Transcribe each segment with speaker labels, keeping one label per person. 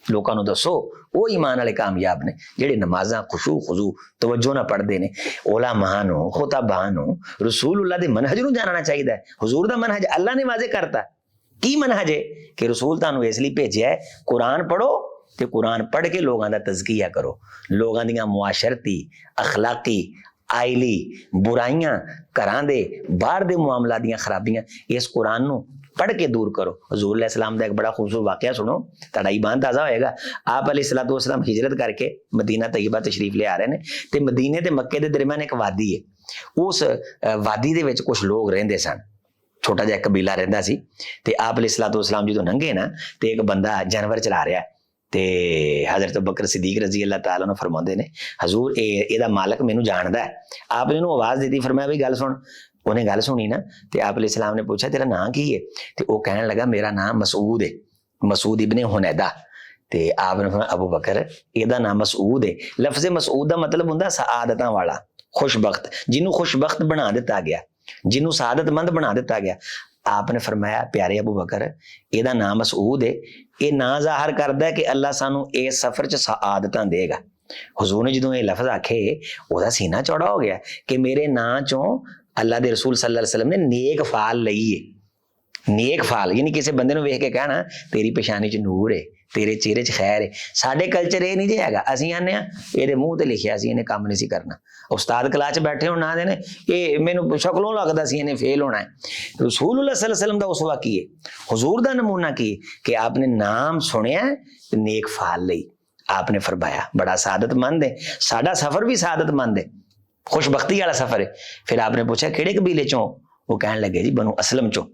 Speaker 1: लोगों को दसो वो ईमान वाले कामयाब ने जेडे नमाज़ां खुशू खुजू तवज्जो ना पढ़ते ने उलमा नूं खुतबा नूं रसूलुल्लाह दे मनहज नूं जानना चाहिए। हुजूर दा मनहज अल्लाह ने वाज़े करता की मनहज है कि रसूल तुहानूं इसलिए भेजिया है कुरान पढ़ो ते कुरान पढ़ के लोगों का तज़किया करो, लोगों दी मुआशरती अखलाकी आइली बुराइयां घरां दे बाहर दे मामला दियां खराबियां इस कुरान नूं पढ़ के दूर करो। हजूर अलैहिस्सलाम का एक बड़ा खूबसूरत वाकया सुनो, तुहाडा ईमान ताज़ा होएगा। आप अलैहिस्सलातु वस्सलाम हिजरत करके मदीना तैयबा तशरीफ ले आ रहे हैं ते मदीने ते मक्के दे दरमियान एक वादी है, उस वादी दे विच कुछ लोग रहिंदे सन, छोटा जिहा कबीला रहिंदा सी ते आप अलैहिस्सलातु वस्सलाम जदों लंघे ना ते एक बंदा जानवर चला रहा है ते हज़रत बकर सिद्दीक रजी अल्लाह तआला अन्हु फरमाउंदे ने हजूर एदा मालक मैनूं जाणदा है। आपने इहनूं आवाज़ दी, फरमाया भी गल सुन। उन्हें गल सुनी ना तो आप अलैहिस्सलाम ने पूछा तेरा नाम की है, तो वह कहन लगा मेरा नाम मसूद है, मसूद इब्ने हुनैदा। तो आपने फरमाया अबू बकर एदा नाम मसूद है। लफ्ज़ मसूद का मतलब हुंदा सआदतां वाला, खुशबख्त, जिन्हों खुशबख्त बना दिता गया, जिन्हों सादतमंद बना दिता गया। आपने फरमाया प्यारे अबू बकर एदा नाम मसूद है, ये ना जाहिर करदा है कि अल्लाह सानू इस सफर च सआदतां देगा। हुजूर ने जो ये लफ्ज़ आखे वह सीना चौड़ा हो गया कि मेरे नां चों अल्लाह दे रसूल सल्लल्लाहु अलैहि वसल्लम ने नेक फाल लई है। नेक फाल यानी किसी बंदे नूं वेख के कहना तेरी पेशानी च नूर है, तेरे चेहरे च खैर है। साडे कल्चर ये नहीं जे हैगा, असीं आने ये मूँह ते लिखिया सी इन्हें काम नहीं सी करना। उस्ताद क्लास च बैठे होना देने ये मैनूं शक्लों लगदा सी इन्हें फेल होना है। रसूलुल्लाह सल्लल्लाहु अलैहि वसल्लम दा उसवा की है, हुजूर दा नमूना की कि आपने नाम सुनिया नेक फाल लई। आपने फरमाया बड़ा सादतमंद है, साडा सफर भी सादतमंद है, खुशबख्ती वाला सफर है। फिर आपने पूछा किहड़े कबीले चों, वो कहन लगे जी बनु असलम चों।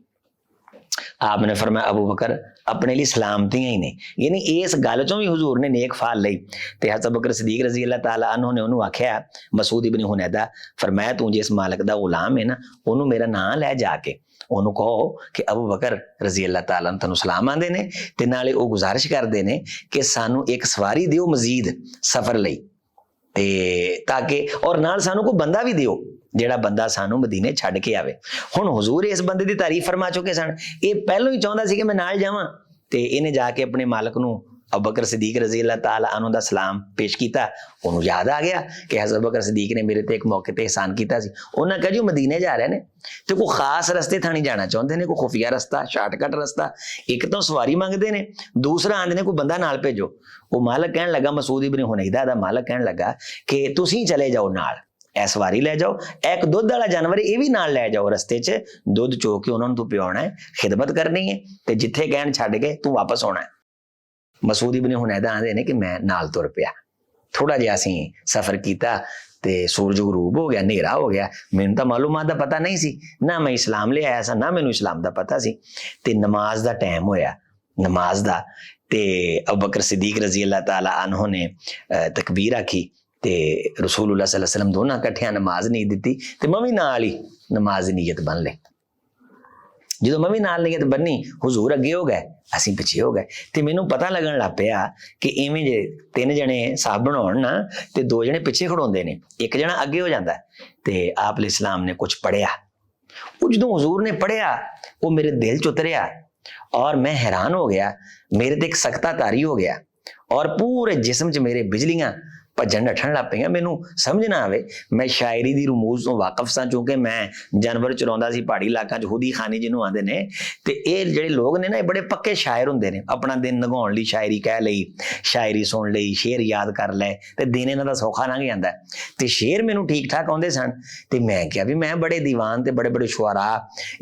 Speaker 1: आपने फरमाया अबू बकर अपने लिए सलामतियां ही ने, यानी इस गल चों भी हुजूर ने नेक फाल लई। ते हज़रत बकर सिद्दीक रजी अल्लाह तआला अन्हु ने उन्होंने आख्या मसूद इब्न हुनैदा, फरमाया तू जिस मालिक दा गुलाम है ना उन्होंने मेरा नाम लै जाके उन्होंने कहो कि अबू बकर रजी अल्लाह तआला तैनूं सलाम आंदे ने ते नाले वो गुजारिश करते हैं कि सानू एक सवारी दिओ मजीद सफर लई ते ताकि और नाल सानू कोई बंदा भी दिओ जेड़ा बंदा सानू मदीने छड्ड के आवे। हुण हुजूर इस बंदे की तारीफ फरमा चुके सन, ये पहलों ही चाहुंदा सी कि मैं नाल जावां ते इहने जाके अपने मालक नूं अबू बकर सिद्दीक रजी अल्लाह तआला अन्हु दा सलाम पेश किया। उन्होंने याद आ गया कि हज़रत बकर सिद्दीक ने मेरे ते एक मौके ते एहसान किया सी। उन्होंने कहा जी मदीने जा रहे हैं तो कोई खास रस्ते था नहीं जाना चाहते हैं, कोई खुफिया रस्ता शार्टकट रस्ता, एक तो सवारी मंगते हैं, दूसरा आंदे ने कोई बंदा नाल भेजो। वो मालक कहन लगा मसूद इब्न हुनैदा दा मालक कहन लगा कि तुसीं चले जाओ नाल, ए सवारी लै जाओ, एक दुध वाला जानवर ये भी नाल लै जाओ, रस्ते च दुध चो के उन्होंने तू पियाना है, खिदमत करनी है ते जिथे कहन छड्ड के तू वापस आना है। मसूद इब्न हुनैदा आंदे ने कि मैं नाल तुर पिया। थोड़ा जिहा असीं सफर किया ते सूरज गरूब हो गया, नेरा हो गया। मैनूं तां मालूमात दा पता नहीं सी, ना मैं इस्लाम ले आया सा, ना मैनूं इस्लाम दा पता सी। ते नमाज दा टाइम होया, नमाज दा ते अबू बकर सिद्दीक रजी अल्लाह तआला अन्हु ने तकबीर आखी ते रसूलुल्लाह सल्लल्लाहु अलैहि वसल्लम दोनों कट्ठियां नमाज नहीं दी ते मैं भी नाल ही नमाज दी नीयत बन ले। जो मैं भी नाल नीयत बन्नी हुजूर अगे हो गए, असीं पिछे हो गए ते मैनूं पता लगन लग पिया कि इवें जे तीन जने साहबण होण ना ते दो जने पिछे खड़ोंदे ने, एक जना अगे हो जाता है। ते आप अलैहिस्सलाम ने कुछ पढ़िया, वो जो हुजूर ने पढ़िया वो मेरे दिल च उतरिया और मैं हैरान हो गया, मेरे ते एक सकता तारी हो गया और पूरे जिस्म च मेरे बिजलियां भजन नठन लग पईयां। मैनूं समझ ना आवे, मैं शायरी दी रमूज तो वाकफ सा क्योंकि मैं जानवर चलाउंदा सी पहाड़ी इलाका च, हुदी खानी जिन्हों आंदे ने। ते ये जिहड़े लोग ने ना ये बड़े पक्के शायर हुंदे ने, अपना दिन लंघाउण लई शायरी कह लई, शायरी सुन लई, शेर याद कर लै ते दिन इन्हां दा सौखा लंघ जांदा है। ते शेर मैनूं ठीक ठाक आउंदे सन ते मैं कहा भी मैं बड़े दीवान ते बड़े बड़े शुआरा,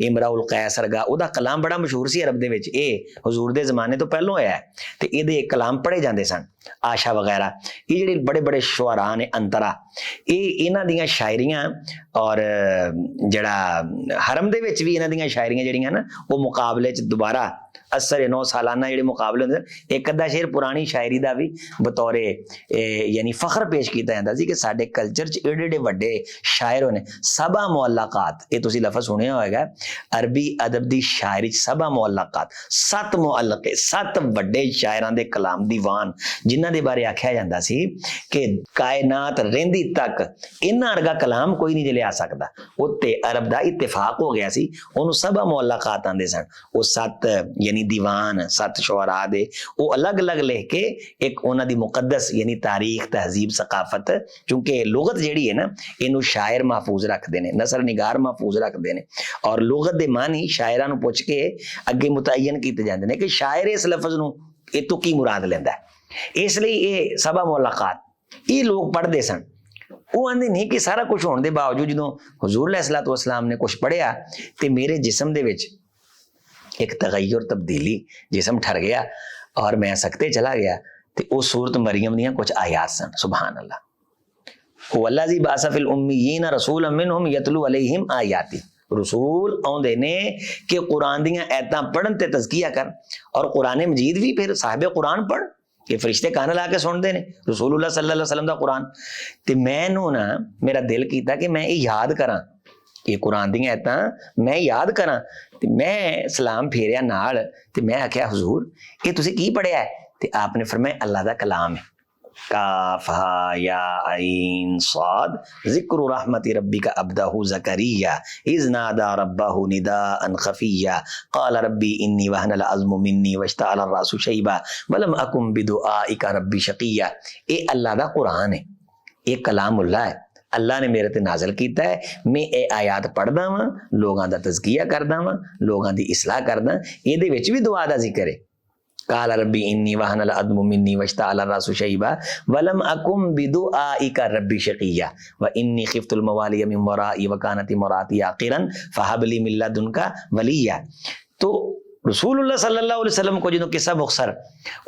Speaker 1: इमराउल कैस वर्गा उहदा कलाम बड़ा मशहूर सी अरब दे विच, ये हुजूर दे जमाने तो पहलों होया है ते इहदे कलाम पढ़े जांदे सन, आशा वगैरह। ये जिहड़े बड़े बड़े शुआरा ने अंतरा, ये इन्हां दियां शायरियां और जड़ा हरम दे विच भी इन्हां दियां शायरियां जिहड़ियां ना वो मुकाबले च दोबारा असर 9 सालाना जिहड़े मुकाबले होंदे, एक अद्धा शेर पुरानी शायरी दा भी बतौरे यानी फखर पेश किया जाता सी कि साडे कल्चर च एडे एडे वड्डे शायर होने। सबा मुअल्लकात, ये तुसीं लफ्ज़ सुनिया होएगा अरबी अदब दी शायरी च, सबा मुअल्लकात, 7 मुअल्लके, 7 वड्डे शायरां दे कलाम दीवान जिन्हां दे बारे आख्या जांदा सी कि कायनात रहिंदी तक इन्हां वर्गा कलाम कोई नहीं जे लिया सकता। उत्ते अरब का इत्तेफाक हो गया सी, उन्होंने सबा मुअल्लकात आंदे सन। वो 7 यानी दीवान 7 शुअरा दे वो अलग अलग लिख के एक उन्हां दी मुकद्दस यानी तारीख तहजीब सकाफत, क्योंकि लुगत जिहड़ी है ना इनू शायर महफूज रखते हैं, नसर निगार महफूज रखते हैं और लुगत दे मानी शायरां नूं पुछ के अगे मुतयन कीते जांदे ने कि शायर इस लफज नूं इतों की मुराद लैंदा है। इसलिए ये सबा मुअल्लकात ये लोग पढ़ते सन। वो आंदे नहीं कि सारा कुछ होने के बावजूद जो हुजूर अलैहिस्सलातु वस्सलाम ने कुछ पढ़िया तो मेरे जिस्म दे विच एक तगय्युर तब्दीली, जिस्म ठर गया और मैं सकते चला गया। तो वो सूरत मरियम दियां कुछ आयात सन। सुभान अल्लाह। वल्लज़ी बाअसा फिल उम्मिय्यीन रसूलन मिनहुम यतलू अलैहिम आयाती। रसूल आउंदे ने कि कुरान दियां आयतां पढ़न ते तज़किया कर, और कुरान मजीद भी फिर साहिब कुरान पढ़, ये फरिश्ते कान ला के सुनते ने रसूलुल्लाह सल्लल्लाहु अलैहि वसल्लम दा कुरान। ते मैनू ना मेरा दिल कीता कि मैं ये याद करा, ये कुरान दी आयतां मैं याद करा। ते मैं सलाम फेरिया नाल ते मैं आख्या हुजूर ये तुसीं की पढ़िया है? ते आपने फरमाया अल्लाह दा कलाम है। काफ हा या आइन साद ज़िक्र रहमति रब्बिका अब्दहु ज़करिया इज़ नादा रब्बहु निदाअन खफिया क़ाल रब्बी इन्नी वहनल अज़्मु मिन्नी वश्तअल अर्रासु शैबा वलम अकुम बिदुआइका रब्बी शक़िया। ये अल्लाह दा कुरान है, ये कलामुल्लाह है, अल्लाह ने मेरे ते नाज़िल कीता है। मैं ये आयात पढ़दा वां, लोगां दा तज़किया करदा वां, लोगां दी इस्लाह करदा। इहदे विच भी दुआ दा जिक्र है। काल रब्बी इन्नी वहनल अज़्मु मिन्नी वश्तअल अर्रासु शैबा वलम अकुम बिदुआइका रब्बी शक़िया व इन्नी खिफ्तुल मवालिय मिन वराई व कानत इमराती आक़िरन फहबली मिन लदुनका वलिया। तो रसूलुल्लाह सल्लल्लाहु अलैहि वसल्लम को जो किस्सा मुख्तसर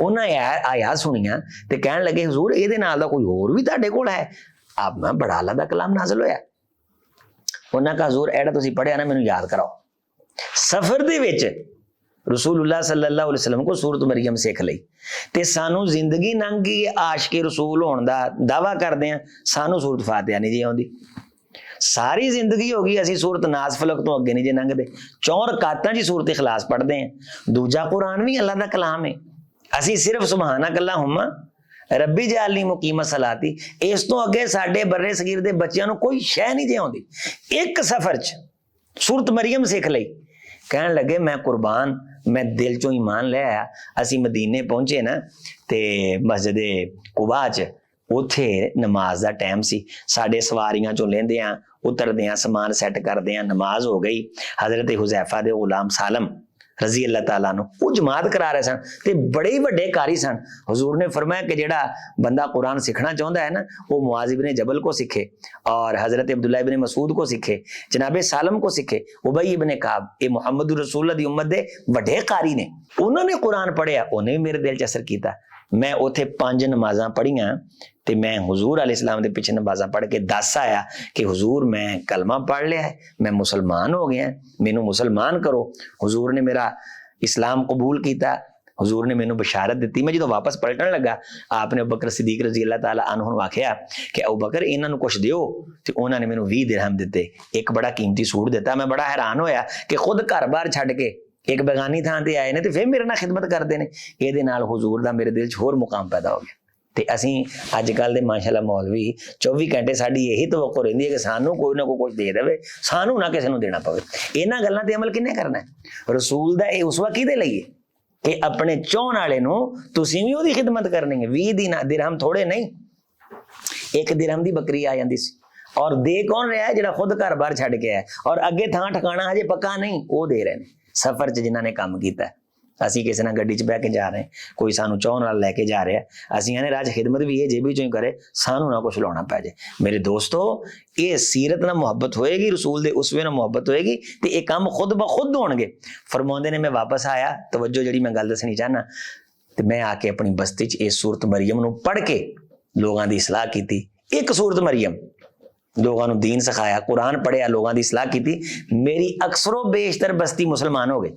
Speaker 1: उन्हें आयात सुनिया तो कहन लगे हुजूर इहदे नाल दा कोई होर भी तुहाडे कोल है? आप मैं बड़ा अल्लाह दा कलाम नाज़िल होया। उन्हें कहा हुजूर एड़ा तुसीं पढ़िया ना मैनूं याद कराओ। सफर दे विच रसूलुल्लाह सल्लल्लाहु अलैहि वसल्लम को सूरत मरियम सीख लई ते सानू जिंदगी लंघ गई आशिके रसूल होने दा दावा करदे आ, सानू सूरत फातिहा नहीं जी आउंदी। सारी जिंदगी हो गई असीं सूरत नास फलक तो अगे नहीं जे लंघदे। 4 रकातां जी सूरत इखलास पढ़दे हैं। दूजा कुरान भी अल्लाह दा कलाम है। असीं सिर्फ सुभानक अल्लाहुम्मा रब्बी जालनी मुकीम सलाती, इस तो अगे साडे बर्रे सगीर दे बच्चियां नूं कोई शै नहीं जे आउंदी। एक सफर च सूरत मरियम सीख लई। कहन लगे मैं कुर्बान, मैं दिल चों ईमान ले आया। असी मदीने पहुंचे ना ते मस्जिद कुबा च उत्थे नमाज दा टाइम सी। साडे सवारियां चों लेंदे आ उतरदे आ समान सैट करदे आ, नमाज हो गई। हजरत हुज़ैफा दे गुलाम सालम रजी अल्लाह तआला नु वो जमात करा रहे सन ते बड़े ही वड्डे कारी सन। हुजूर ने फरमाया कि जेड़ा बंदा कुरान सीखना चाहता है ना वो मुआज़ इब्ने जबल को सीखे और हजरत अब्दुल्लाह इब्ने मसूद को सीखे, जनाबे सालम को सीखे, उबई इब्ने काब। ये मुहम्मद रसूलुल्लाह दी उम्मत दे वड्डे कारी ने, उन्होंने कुरान पढ़िया, उन्हें भी मेरे दिल च असर किया। मैं उत्थे 5 नमाज़ां पढ़ियां ते मैं हुजूर अलैहिस्सलाम दे पिछे नमाज़ां पढ़ के दस आया कि हुजूर मैं कलमा पढ़ लिया है, मैं मुसलमान हो गया, मैनू मुसलमान करो। हुजूर ने मेरा इस्लाम कबूल किया, हुजूर ने मैनू बशारत दी। मैं जो वापस पलटन लगा आपने अबू बकर सिद्दीक रजी अल्लाह तआला अन्हु नूं आखिया कि अबू बकर इन्हां नूं कुछ दिओ, ते उन्होंने मैनू 20 दिरहम दिते, एक बड़ा कीमती सूट दिता। मैं बड़ा हैरान होया कि खुद घर बार छड्ड के एक बेगानी थां ते आए ने ते फिर मेरे नाल खिदमत करते हैं। ये नाल हुजूर दा मेरे दिल च होर मुकाम पैदा हो गया। ते असीं अजकल दे माशाअल्लाह मौलवी 24 घंटे साडी यही तवक्को रहिंदी है कि सानू कोई ना कोई कुछ दे देवे, सानू ना किसी नूं देना पवे। इन्हां गल्लां ते अमल किन्ने करना है? रसूल दा इह उसवा किहदे लई है कि अपने चाहण वाले नूं तुसीं भी ओहदी खिदमत करनी है। 20 दिरहम थोड़े नहीं, 1 दिरहम दी बकरी आ जांदी सी और दे कौन रहा है? जिहड़ा खुद घर बार छड्ड के आया और अगे थां ठिकाना हजे पक्का नहीं, वो दे रहे हैं सफर च जिन्हां ने काम कीता। असीं किसी नाल गड्डी च बह के जा रहे हैं, कोई सानू चाहण नाल लैके जा रहा है, असीं आने राज खिदमत भी ये जेबी चों ही करे, सानू ना कुछ लाउणा पै जाए। मेरे दोस्तों ये सीरत नाल मुहब्बत होएगी, रसूल दे उसवे नाल मुहब्बत होएगी ते ये काम खुद ब खुद होणगे। फरमाउंदे ने मैं वापस आया, तवज्जो जिहड़ी मैं गल दसणी चाहना, ते मैं आके अपनी बस्ती च इस सूरत मरियम नूं पढ़ के लोगां दी इसलाह कीती। एक सूरत मरियम लोगों को दीन सिखाया, कुरान पढ़िया, लोगों की सलाह की। मेरी अक्सरों बेशतर बस्ती मुसलमान हो गई।